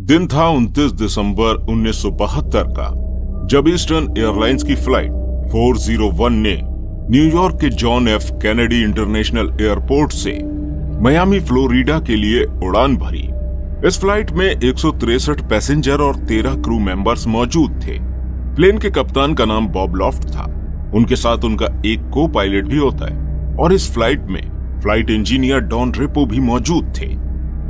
दिन था 29 दिसंबर 1972 का, जब ईस्टर्न एयरलाइंस की फ्लाइट 401 ने न्यूयॉर्क के John F Kennedy international airport से मियामी फ्लोरिडा के लिए उड़ान भरी। इस फ्लाइट में 163 पैसेंजर और 13 क्रू मेंबर्स मौजूद थे। प्लेन के कप्तान का नाम बॉब लॉफ्ट था। उनके साथ उनका एक को पायलट भी होता है और इस फ्लाइट में फ्लाइट इंजीनियर डॉन रेपो भी मौजूद थे।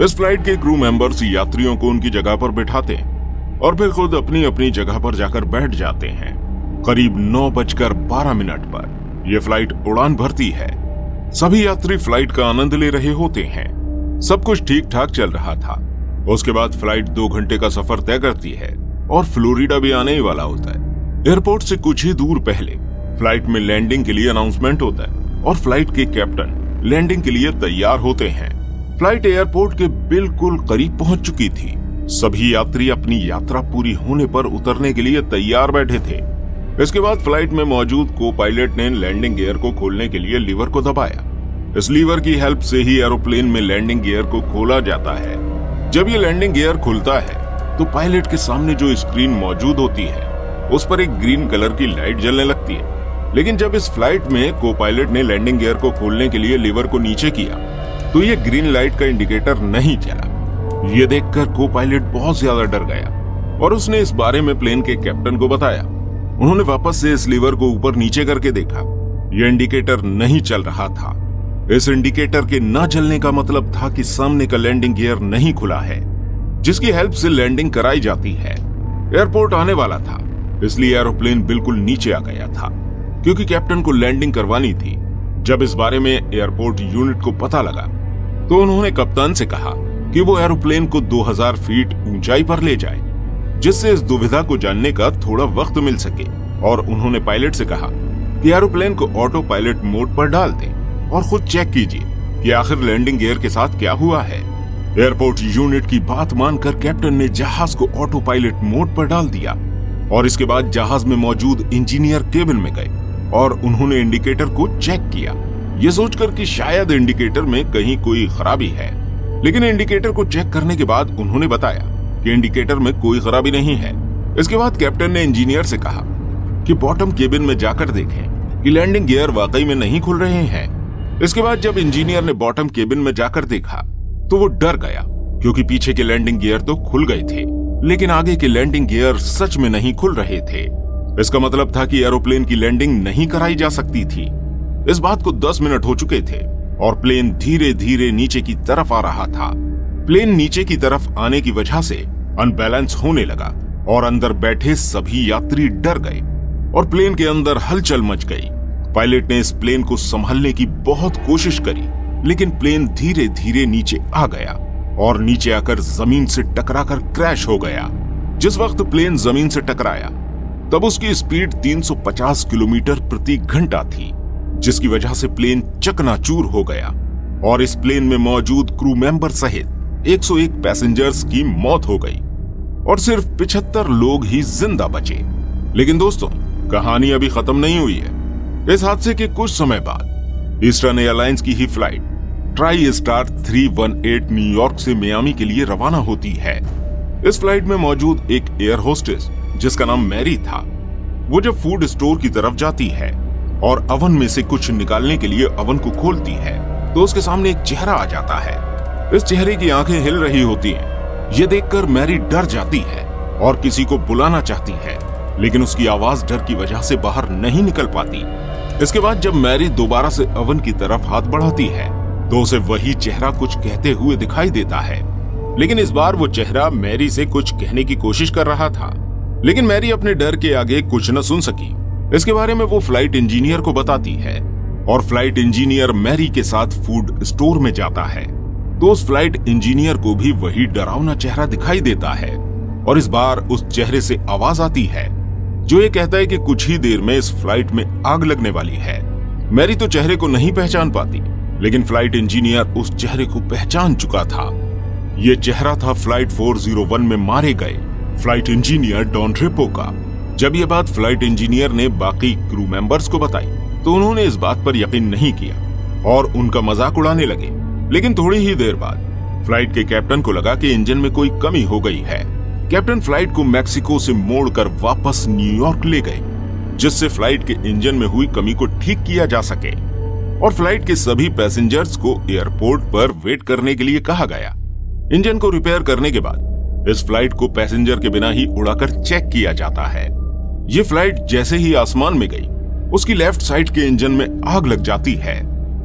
इस फ्लाइट के क्रू मेंबर्स यात्रियों को उनकी जगह पर बिठाते हैं और फिर खुद अपनी अपनी जगह पर जाकर बैठ जाते हैं। करीब 9:12 पर यह फ्लाइट उड़ान भरती है। सभी यात्री फ्लाइट का आनंद ले रहे होते हैं। सब कुछ ठीक ठाक चल रहा था। उसके बाद फ्लाइट 2 घंटे का सफर तय करती है और फ्लोरिडा भी आने ही वाला होता है। एयरपोर्ट से कुछ ही दूर पहले फ्लाइट में लैंडिंग के लिए अनाउंसमेंट होता है और फ्लाइट के कैप्टन लैंडिंग के लिए तैयार होते हैं। फ्लाइट एयरपोर्ट के बिल्कुल करीब पहुंच चुकी थी। सभी यात्री अपनी यात्रा पूरी होने पर उतरने के लिए तैयार बैठे थे। इसके बाद फ्लाइट में मौजूद को पायलट ने लैंडिंग गियर को खोलने के लिए लीवर को दबाया। इस लीवर की हेल्प से ही एरोप्लेन में लैंडिंग गियर को खोला जाता है। जब ये लैंडिंग गियर खुलता है तो पायलट के सामने जो स्क्रीन मौजूद होती है उस पर एक ग्रीन कलर की लाइट जलने लगती है। लेकिन जब इस फ्लाइट में को पायलट ने लैंडिंग गियर को खोलने के लिए लीवर को नीचे किया तो ये ग्रीन लाइट का इंडिकेटर नहीं चला। ये देखकर को पायलट बहुत ज्यादा डर गया और उसने इस बारे में प्लेन के कैप्टन को बताया। उन्होंने वापस से इस लीवर को ऊपर नीचे करके देखा। यह इंडिकेटर नहीं चल रहा था। इस इंडिकेटर के न चलने का मतलब था कि सामने का लैंडिंग गियर नहीं खुला है, जिसकी हेल्प से लैंडिंग कराई जाती है। एयरपोर्ट आने वाला था, इसलिए एरोप्लेन बिल्कुल नीचे आ गया था क्योंकि कैप्टन को लैंडिंग करवानी थी। जब इस बारे में एयरपोर्ट यूनिट को पता लगा तो उन्होंने कप्तान से कहा कि वो एरोप्लेन को 2000 फीट ऊंचाई पर ले जाए, जिससे इस दुविधा को जानने का थोड़ा वक्त मिल सके। और उन्होंने पायलट से कहा कि एरोप्लेन को ऑटो पायलट मोड पर डाल दें और खुद चेक कीजिए कि आखिर लैंडिंग गियर के साथ क्या हुआ है। एयरपोर्ट यूनिट की बात मानकर कैप्टन ने जहाज को ऑटो पायलट मोड पर डाल दिया और इसके बाद जहाज में मौजूद इंजीनियर केबिन में गए और उन्होंने इंडिकेटर को चेक किया, ये सोचकर कि शायद इंडिकेटर में कहीं कोई खराबी है। लेकिन इंडिकेटर को चेक करने के बाद उन्होंने बताया कि इंडिकेटर में कोई खराबी नहीं है। इसके बाद कैप्टन ने इंजीनियर से कहा कि बॉटम केबिन में जाकर देखें कि लैंडिंग गियर वाकई में नहीं खुल रहे हैं। इसके बाद जब इंजीनियर ने बॉटम केबिन में जाकर देखा तो वो डर गया क्योंकि पीछे के लैंडिंग गियर तो खुल गए थे, लेकिन आगे के लैंडिंग गियर सच में नहीं खुल रहे थे। इसका मतलब था कि एरोप्लेन की लैंडिंग नहीं कराई जा सकती थी। इस बात को 10 मिनट हो चुके थे और प्लेन धीरे धीरे नीचे की तरफ आ रहा था। प्लेन नीचे की तरफ आने की वजह से अनबैलेंस होने लगा और अंदर बैठे सभी यात्री डर गए और प्लेन के अंदर हलचल मच गई। पायलट ने इस प्लेन को संभालने की बहुत कोशिश करी, लेकिन प्लेन धीरे धीरे नीचे आ गया और नीचे आकर जमीन से टकराकर क्रैश हो गया। जिस वक्त प्लेन जमीन से टकराया तब उसकी स्पीड 350 किलोमीटर प्रति घंटा थी, जिसकी वजह से प्लेन चकनाचूर हो गया और इस प्लेन में मौजूद क्रू मेंबर सहित 101 पैसेंजर्स की मौत हो गई और सिर्फ 75 लोग ही जिंदा बचे। लेकिन दोस्तों, कहानी अभी खत्म नहीं हुई है। इस हादसे के कुछ समय बाद ईस्टर्न एयरलाइंस की ही फ्लाइट ट्राई स्टार 318 न्यूयॉर्क से मियामी के लिए रवाना होती है। इस फ्लाइट में मौजूद एक एयर होस्टेस जिसका नाम मैरी था, वो जब फूड स्टोर की तरफ जाती है और अवन में से कुछ निकालने के लिए अवन को खोलती है तो उसके सामने एक चेहरा आ जाता है। इस चेहरे की आंखें हिल रही होती हैं। ये देखकर मैरी डर जाती है और किसी को बुलाना चाहती है, लेकिन उसकी आवाज डर की वजह से बाहर नहीं निकल पाती। इसके बाद जब मैरी दोबारा से अवन की तरफ हाथ बढ़ाती है तो उसे वही चेहरा कुछ कहते हुए दिखाई देता है, लेकिन इस बार वो चेहरा मैरी से कुछ कहने की कोशिश कर रहा था, लेकिन मैरी अपने डर के आगे कुछ न सुन सकी। इसके बारे में वो फ्लाइट इंजीनियर को बताती है और फ्लाइट इंजीनियर मैरी के साथ फूड स्टोर में जाता है तो उस फ्लाइट इंजीनियर को भी वही डरावना चेहरा दिखाई देता है और इस बार उस चेहरे से आवाज आती है जो ये कहता है कि कुछ ही देर में इस फ्लाइट में आग लगने वाली है। मैरी तो चेहरे को नहीं पहचान पाती, लेकिन फ्लाइट इंजीनियर उस चेहरे को पहचान चुका था। ये चेहरा था फ्लाइट 401 में मारे गए फ्लाइट इंजीनियर डॉन रेपो का। जब ये बात फ्लाइट इंजीनियर ने बाकी क्रू मेंबर्स को बताई तो उन्होंने इस बात पर यकीन नहीं किया और उनका मजाक उड़ाने लगे। लेकिन थोड़ी ही देर बाद फ्लाइट के कैप्टन को लगा कि इंजन में कोई कमी हो गई है। कैप्टन फ्लाइट को मैक्सिको से मोड़कर वापस न्यूयॉर्क ले गए, जिससे फ्लाइट के इंजन में हुई कमी को ठीक किया जा सके, और फ्लाइट के सभी पैसेंजर्स को एयरपोर्ट पर वेट करने के लिए कहा गया। इंजन को रिपेयर करने के बाद इस फ्लाइट को पैसेंजर के बिना ही उड़ाकर चेक किया जाता है। ये फ्लाइट जैसे ही आसमान में गई, उसकी लेफ्ट साइड के इंजन में आग लग जाती है।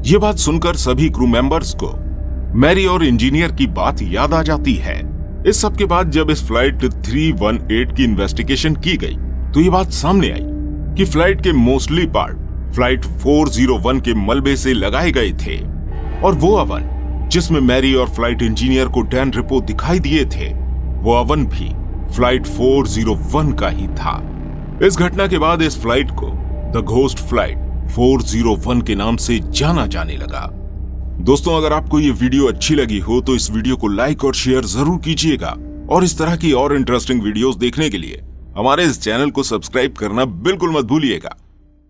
ये बात सुनकर सभी क्रू मेंबर्स को मैरी और इंजीनियर की बात याद आ जाती है। इस सब के बाद जब इस फ्लाइट 318 की इन्वेस्टिगेशन की गई तो ये बात सामने आई कि फ्लाइट के मोस्टली पार्ट फ्लाइट 401 के मलबे से लगाए गए थे, और वो अवन जिसमें मैरी और फ्लाइट इंजीनियर को डैन रिपो दिखाई दिए थे, वो अवन भी फ्लाइट 401 का ही था। इस घटना के बाद इस फ्लाइट को द घोस्ट फ्लाइट 401 के नाम से जाना जाने लगा। दोस्तों, अगर आपको ये वीडियो अच्छी लगी हो तो इस वीडियो को लाइक और शेयर जरूर कीजिएगा, और इस तरह की और इंटरेस्टिंग वीडियोस देखने के लिए हमारे इस चैनल को सब्सक्राइब करना बिल्कुल मत भूलिएगा।